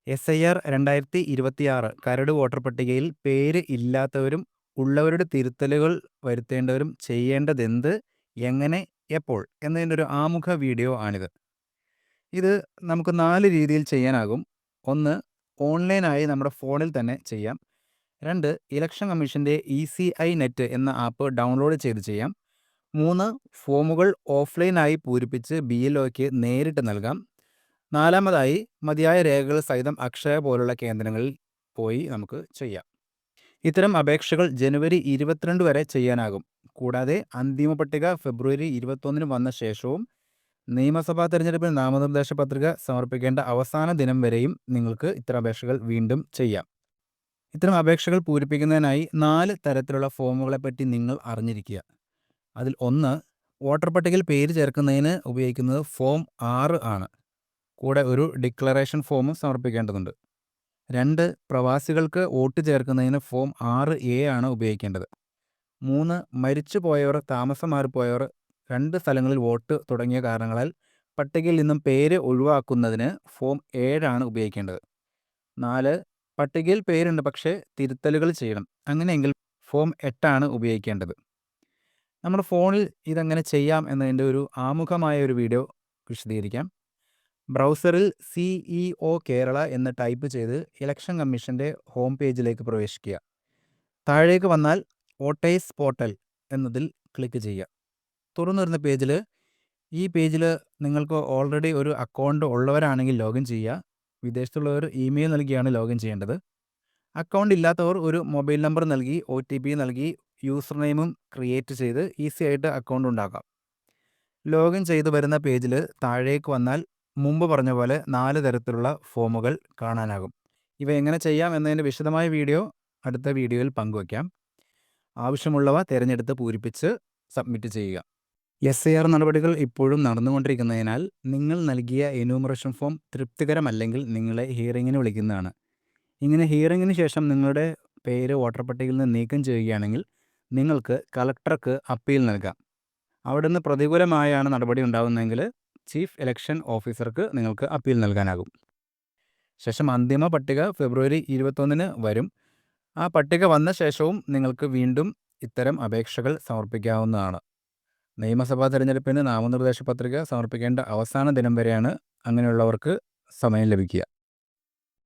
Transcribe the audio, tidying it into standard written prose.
SIR 2026 കരട് voter പട്ടികയിൽ പേര് ഇല്ലാത്തവരും ഉള്ളവരുടെ തിരുത്തലുകൾ വരുത്തേണ്ടവരും ചെയ്യേണ്ടതെന്ത്, എങ്ങനെ, എപ്പോൾ എന്നതിൻ്റെ ഒരു ആമുഖ വീഡിയോ ആണിത്. ഇത് നമുക്ക് 4 രീതിയിൽ ചെയ്യാനാകും. 1. ഓൺലൈനായി നമ്മുടെ ഫോണിൽ തന്നെ ചെയ്യാം. 2. ഇലക്ഷൻ കമ്മീഷൻ്റെ ECI നെറ്റ് എന്ന ആപ്പ് ഡൗൺലോഡ് ചെയ്ത് ചെയ്യാം. 3. ഫോമുകൾ ഓഫ്ലൈനായി പൂരിപ്പിച്ച് BLOയ്ക്ക് നേരിട്ട് നൽകാം. 4. മതിയായ രേഖകൾ സഹിതം അക്ഷയ പോലുള്ള കേന്ദ്രങ്ങളിൽ പോയി നമുക്ക് ചെയ്യാം. ഇത്തരം അപേക്ഷകൾ ജനുവരി 22 വരെ ചെയ്യാനാകും. കൂടാതെ അന്തിമ പട്ടിക ഫെബ്രുവരി 21 വന്ന ശേഷവും നിയമസഭാ തെരഞ്ഞെടുപ്പിൽ നാമനിർദ്ദേശ പത്രിക സമർപ്പിക്കേണ്ട അവസാന ദിനം വരെയും നിങ്ങൾക്ക് ഇത്തരം അപേക്ഷകൾ വീണ്ടും ചെയ്യാം. ഇത്തരം അപേക്ഷകൾ പൂരിപ്പിക്കുന്നതിനായി 4 തരത്തിലുള്ള ഫോമുകളെപ്പറ്റി നിങ്ങൾ അറിഞ്ഞിരിക്കുക. അതിൽ 1. വോട്ടർ പട്ടികയിൽ പേര് ചേർക്കുന്നതിന് ഉപയോഗിക്കുന്നത് ഫോം 6 ആണ്. കൂടെ ഒരു ഡിക്ലറേഷൻ ഫോമും സമർപ്പിക്കേണ്ടതുണ്ട്. 2. പ്രവാസികൾക്ക് വോട്ട് ചേർക്കുന്നതിന് ഫോം 6A ആണ് ഉപയോഗിക്കേണ്ടത്. 3. മരിച്ചു പോയവർ, താമസം മാറിപ്പോയവർ, 2 സ്ഥലങ്ങളിൽ വോട്ട് തുടങ്ങിയ കാരണങ്ങളാൽ പട്ടികയിൽ നിന്നും പേര് ഒഴിവാക്കുന്നതിന് ഫോം 7 ആണ് ഉപയോഗിക്കേണ്ടത്. 4. പട്ടികയിൽ പേരുണ്ട് പക്ഷേ തിരുത്തലുകൾ ചെയ്യണം, അങ്ങനെയെങ്കിൽ ഫോം 8 ആണ് ഉപയോഗിക്കേണ്ടത്. നമ്മുടെ ഫോണിൽ ഇതെങ്ങനെ ചെയ്യാം എന്നതിൻ്റെ ഒരു ആമുഖമായ ഒരു വീഡിയോ വിശദീകരിക്കാം. ബ്രൗസറിൽ CEO കേരള എന്ന് ടൈപ്പ് ചെയ്ത് ഇലക്ഷൻ കമ്മീഷൻ്റെ ഹോം പേജിലേക്ക് പ്രവേശിക്കുക. താഴേക്ക് വന്നാൽ വോട്ടേഴ്സ് പോർട്ടൽ എന്നതിൽ ക്ലിക്ക് ചെയ്യുക. തുറന്നു വരുന്ന ഈ പേജിൽ നിങ്ങൾക്ക് ഓൾറെഡി ഒരു അക്കൗണ്ട് ഉള്ളവരാണെങ്കിൽ ലോഗിൻ ചെയ്യുക. വിദേശത്തുള്ളവർ ഇമെയിൽ നൽകിയാണ് ലോഗിൻ ചെയ്യേണ്ടത്. അക്കൗണ്ട് ഇല്ലാത്തവർ ഒരു മൊബൈൽ നമ്പർ നൽകി OTP നൽകി യൂസർ നെയിമും ക്രിയേറ്റ് ചെയ്ത് ഈസി ആയിട്ട് അക്കൗണ്ട് ഉണ്ടാക്കാം. ലോഗിൻ ചെയ്ത് വരുന്ന പേജിൽ താഴേക്ക് വന്നാൽ മുമ്പ് പറഞ്ഞ പോലെ 4 തരത്തിലുള്ള ഫോമുകൾ കാണാനാകും. ഇവ എങ്ങനെ ചെയ്യാം എന്നതിൻ്റെ വിശദമായ വീഡിയോ അടുത്ത വീഡിയോയിൽ പങ്കുവയ്ക്കാം. ആവശ്യമുള്ളവ തിരഞ്ഞെടുത്ത് പൂരിപ്പിച്ച് സബ്മിറ്റ് ചെയ്യുക. SIR നടപടികൾ ഇപ്പോഴും നടന്നുകൊണ്ടിരിക്കുന്നതിനാൽ നിങ്ങൾ നൽകിയ എന്യൂമറേഷൻ ഫോം തൃപ്തികരമല്ലെങ്കിൽ നിങ്ങളെ ഹിയറിങ്ങിന് വിളിക്കുന്നതാണ്. ഇങ്ങനെ ഹിയറിങ്ങിന് ശേഷം നിങ്ങളുടെ പേര് വോട്ടർ പട്ടികയിൽ നിന്ന് നീക്കം ചെയ്യുകയാണെങ്കിൽ നിങ്ങൾക്ക് കളക്ടർക്ക് അപ്പീൽ നൽകാം. അവിടെ നിന്ന് പ്രതികൂലമായാണ് നടപടി ഉണ്ടാകുന്നതെങ്കിൽ ചീഫ് ഇലക്ഷൻ ഓഫീസർക്ക് നിങ്ങൾക്ക് അപ്പീൽ നൽകാനാകും. ശേഷം അന്തിമ പട്ടിക ഫെബ്രുവരി 21 വരും. ആ പട്ടിക വന്ന ശേഷവും നിങ്ങൾക്ക് വീണ്ടും ഇത്തരം അപേക്ഷകൾ സമർപ്പിക്കാവുന്നതാണ്. നിയമസഭാ തെരഞ്ഞെടുപ്പിന് നാമനിർദ്ദേശ പത്രിക സമർപ്പിക്കേണ്ട അവസാന ദിനം വരെയാണ് അങ്ങനെയുള്ളവർക്ക് സമയം ലഭിക്കുക.